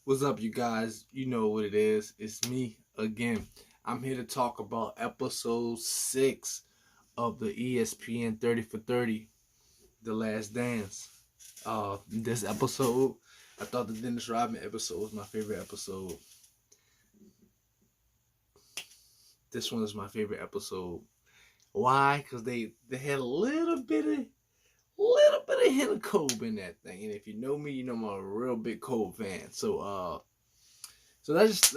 What's up, you guys? You know what it is. It's me again. I'm here to talk about episode 6 of the ESPN 30 for 30, The Last Dance. This episode, I thought the Dennis Rodman episode was my favorite episode. This one is my favorite episode. Why? Because they had a little bit of hint of Kobe in that thing. And if you know me, you know I'm a real big Kobe fan. So let's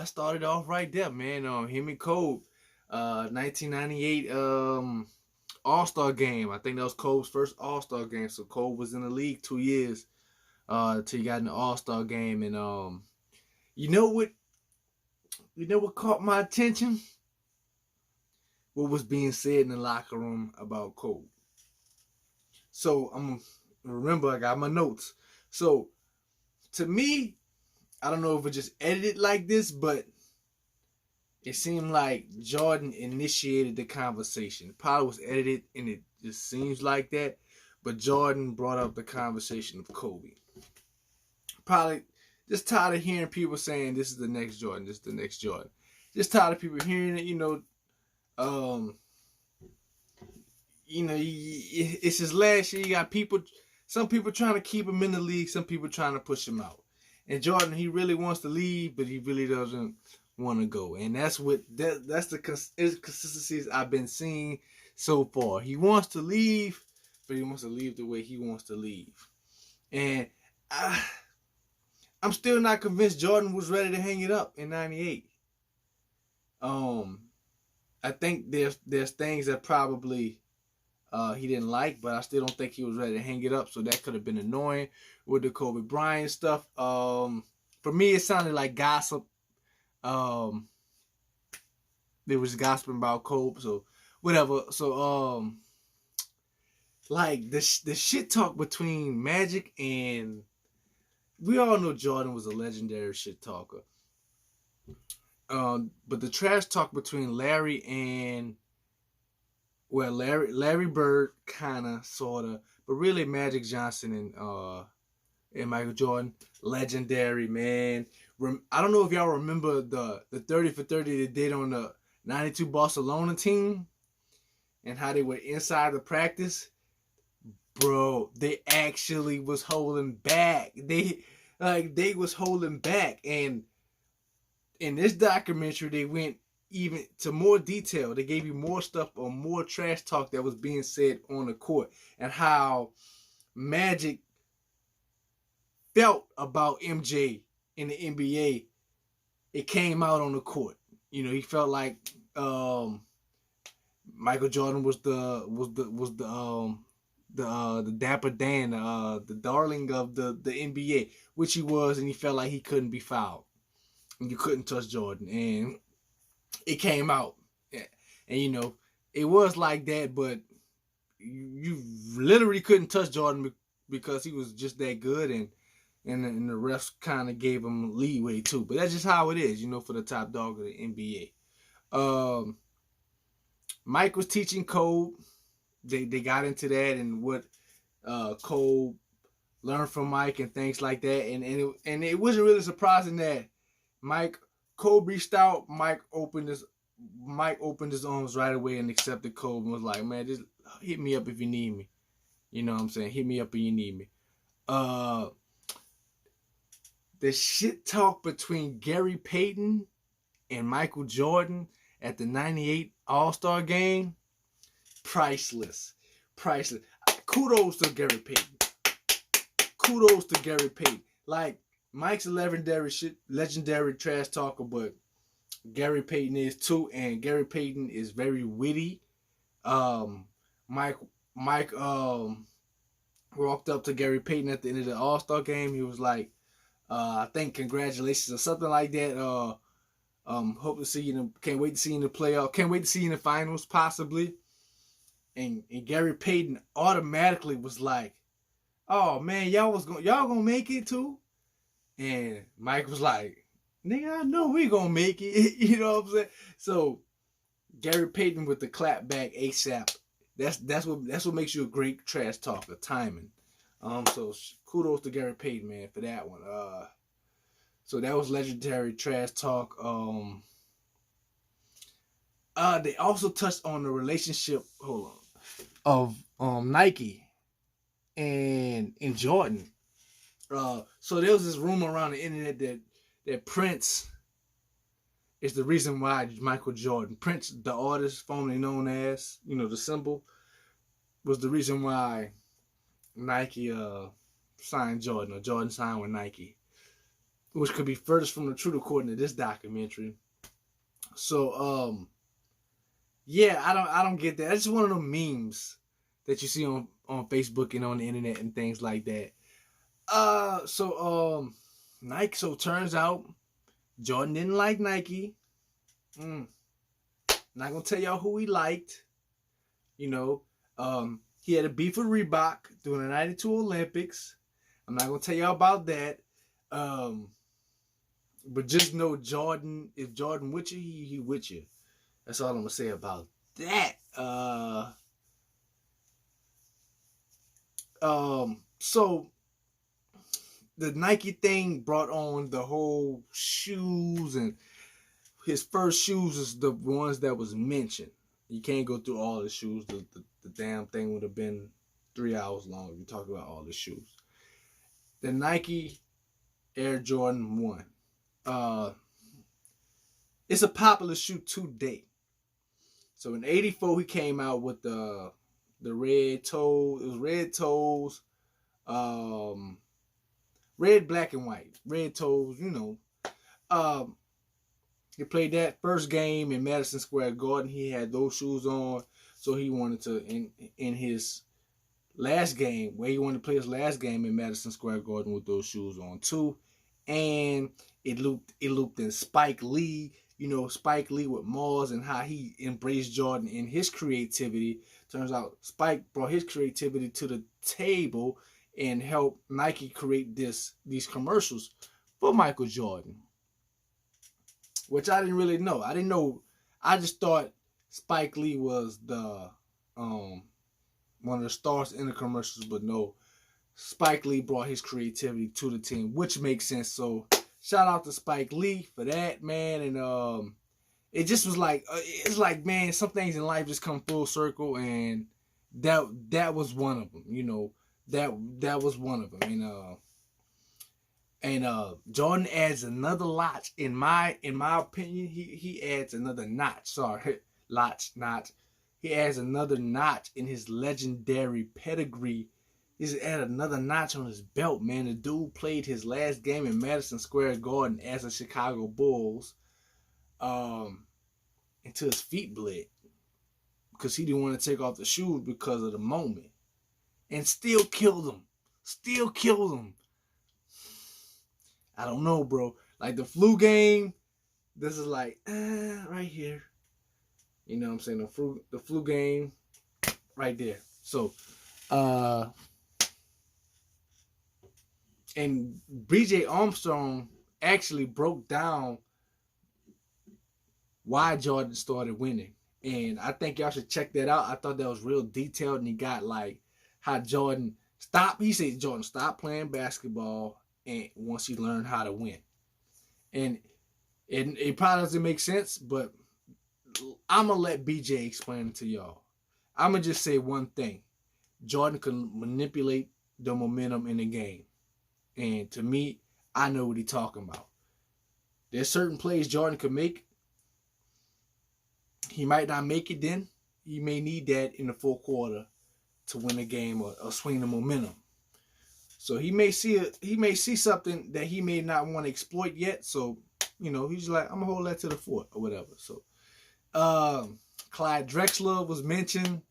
start it off right there, man. Him and Kobe, 1998 All-Star game. I think that was Kobe's first All-Star game. So Kobe was in the league 2 years till he got in the All-Star game. And you know what caught my attention? What was being said in the locker room about Kobe. So remember, I got my notes. So to me, I don't know if it just edited like this, but it seemed like Jordan initiated the conversation. It probably was edited, and it just seems like that. But Jordan brought up the conversation of Kobe. Probably just tired of hearing people saying this is the next Jordan, this is the next Jordan. Just tired of people hearing it, it's his last year. You got some people trying to keep him in the league, some people trying to push him out. And Jordan, he really wants to leave, but he really doesn't want to go. And that's the consistencies I've been seeing so far. He wants to leave, but he wants to leave the way he wants to leave. And I'm still not convinced Jordan was ready to hang it up in '98. I think there's things that probably he didn't like, but I still don't think he was ready to hang it up. So that could have been annoying with the Kobe Bryant stuff. For me, it sounded like gossip. They was gossiping about Kobe, so whatever. So like the shit talk between Magic and, we all know Jordan was a legendary shit talker. But the trash talk between Larry and, well, Larry Bird, kinda, sorta, but really Magic Johnson and Michael Jordan, legendary, man. I don't know if y'all remember the 30 for 30 they did on the '92 Barcelona team and how they were inside the practice. Bro, they actually was holding back. They was holding back, and in this documentary they went even to more detail. They gave you more stuff or more trash talk that was being said on the court and how Magic felt about MJ in the NBA. It came out on the court. He felt like Michael Jordan was the Dapper Dan, the darling of the NBA, which he was, and he felt like he couldn't be fouled. And you couldn't touch Jordan. And it came out. And, it was like that, but you literally couldn't touch Jordan because he was just that good, and the refs kind of gave him leeway too. But that's just how it is, for the top dog of the NBA. Mike was teaching Kobe. They got into that and what Kobe learned from Mike and things like that. And it wasn't really surprising that Kobe reached out. Mike opened his arms right away and accepted Kobe and was like, man, just hit me up if you need me. You know what I'm saying? Hit me up if you need me. The shit talk between Gary Payton and Michael Jordan at the '98 All-Star game, priceless. Kudos to Gary Payton. Like, Mike's a legendary trash talker, but Gary Payton is too, and Gary Payton is very witty. Mike walked up to Gary Payton at the end of the All-Star game. He was like, I think congratulations or something like that. Hope to see you. Can't wait to see you in the playoff. Can't wait to see you in the finals, possibly. And Gary Payton automatically was like, "Oh man, y'all gonna make it too." And Mike was like, "Nigga, I know we gonna make it." You know what I'm saying? So Gary Payton with the clap back ASAP. That's what makes you a great trash talker, timing. So kudos to Gary Payton, man, for that one. So that was legendary trash talk. They also touched on the relationship. Hold on. Of Nike and Jordan. So there was this rumor around the internet that Prince is the reason why Michael Jordan, Prince, the artist formerly known as, the symbol, was the reason why Nike signed Jordan, or Jordan signed with Nike, which could be furthest from the truth according to this documentary. So yeah, I don't get that. That's just one of them memes that you see on Facebook and on the internet and things like that. So Nike. So turns out Jordan didn't like Nike. Not gonna tell y'all who he liked. He had a beef with Reebok during the '92 Olympics. I'm not gonna tell y'all about that. But just know Jordan. If Jordan with you, he with you. That's all I'm gonna say about that. So the Nike thing brought on the whole shoes, and his first shoes is the ones that was mentioned. You can't go through all the shoes. The damn thing would have been 3 hours long if you talk about all the shoes. The Nike Air Jordan 1. It's a popular shoe to date. So in '84, he came out with the red toe. It was red toes, red, black, and white. Red toes, He played that first game in Madison Square Garden. He had those shoes on, so he wanted to in his last game, where he wanted to play his last game in Madison Square Garden with those shoes on too. And it looped in Spike Lee. Spike Lee with Mars and how he embraced Jordan in his creativity. Turns out Spike brought his creativity to the table and helped Nike create these commercials for Michael Jordan, which I didn't really know. I didn't know. I just thought Spike Lee was the one of the stars in the commercials, but no, Spike Lee brought his creativity to the team, which makes sense. So shout out to Spike Lee for that, man. And it just was like, it's like, man, some things in life just come full circle, and that was one of them. That was one of them. And Jordan adds another notch. In my opinion, he adds another notch. Sorry, notch. He adds another notch in his legendary pedigree. He's added another notch on his belt, man. The dude played his last game in Madison Square Garden as a Chicago Bulls, until his feet bled because he didn't want to take off the shoes because of the moment, and still killed him. I don't know, bro. Like the flu game, this is like right here. You know what I'm saying? The flu game, right there. So, and B.J. Armstrong actually broke down why Jordan started winning, and I think y'all should check that out. I thought that was real detailed, and he got like how Jordan stopped. He said Jordan stopped playing basketball, and once he learned how to win, and it probably doesn't make sense, but I'm going to let BJ explain it to y'all. I'm going to just say one thing. Jordan can manipulate the momentum in the game. And to me, I know what he's talking about. There's certain plays Jordan can make. He might not make it then. He may need that in the fourth quarter to win the game or swing the momentum. So he may see something that he may not want to exploit yet. So, he's like, I'm going to hold that to the fourth or whatever. So, Clyde Drexler was mentioned.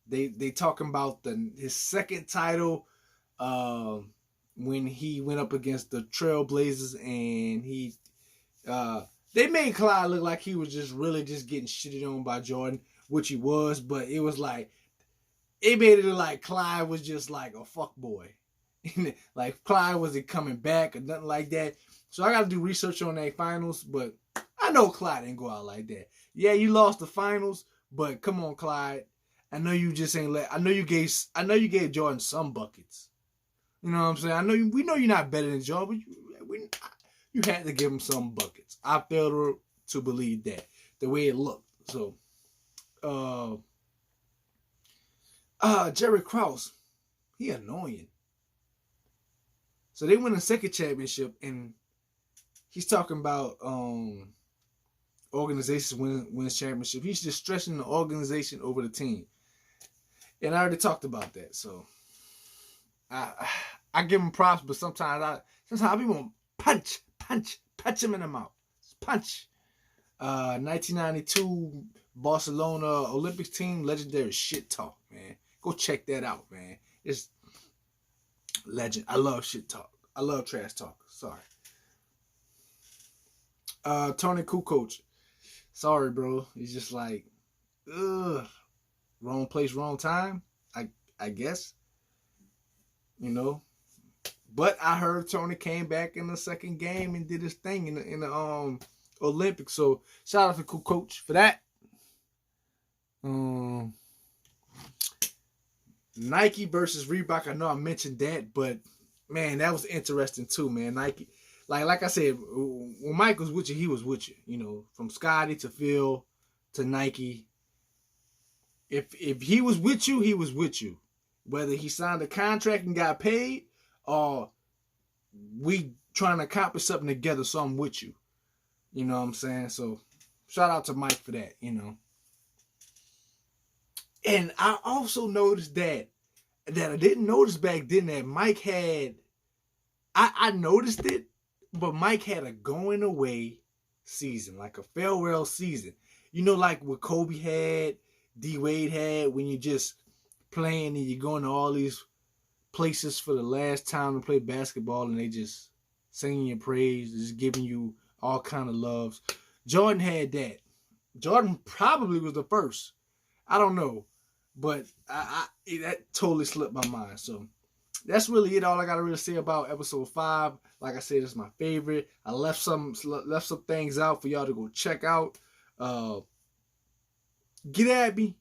They talking about his second title when he went up against the Trailblazers, and they made Clyde look like he was just really just getting shitted on by Jordan, which he was, but it was like it made it look like Clyde was just like a fuck boy. Like Clyde wasn't coming back or nothing like that. So I got to do research on that finals, but I know Clyde didn't go out like that. Yeah, you lost the finals, but come on, Clyde. I know you just ain't I know you gave Jordan some buckets. You know what I'm saying? We know you're not better than Jordan, but you had to give him some buckets. I failed to believe that the way it looked. So, Jerry Krause, he annoying. So they win a second championship, and he's talking about organizations wins championship. He's just stressing the organization over the team. And I already talked about that. So I give him props, but sometimes I be want to punch him in the mouth. Punch. 1992 Barcelona Olympics team, legendary shit talk, man. Go check that out, man. It's legend. I love shit talk. I love trash talk. Sorry. Tony Kukoc. Sorry, bro. He's just like, ugh. Wrong place, wrong time. I guess. You know. But I heard Tony came back in the second game and did his thing in the Olympics. So shout out to Kukoc for that. Nike versus Reebok. I know I mentioned that, but man, that was interesting too, man. Nike, like I said, when Mike was with you, he was with you. You know, from Scotty to Phil to Nike. If he was with you, he was with you. Whether he signed a contract and got paid, or we trying to accomplish something together, so I'm with you. You know what I'm saying? So shout out to Mike for that, you know. And I also noticed that I didn't notice back then that Mike had, I noticed it, but Mike had a going away season, like a farewell season. You know, like what Kobe had, D Wade had, when you just playing and you're going to all these places for the last time to play basketball and they just singing your praise, just giving you all kind of loves. Jordan had that. Jordan probably was the first. I don't know. But that totally slipped my mind. So that's really it. All I got to really say about episode 5. Like I said, it's my favorite. I left some things out for y'all to go check out. Get at me.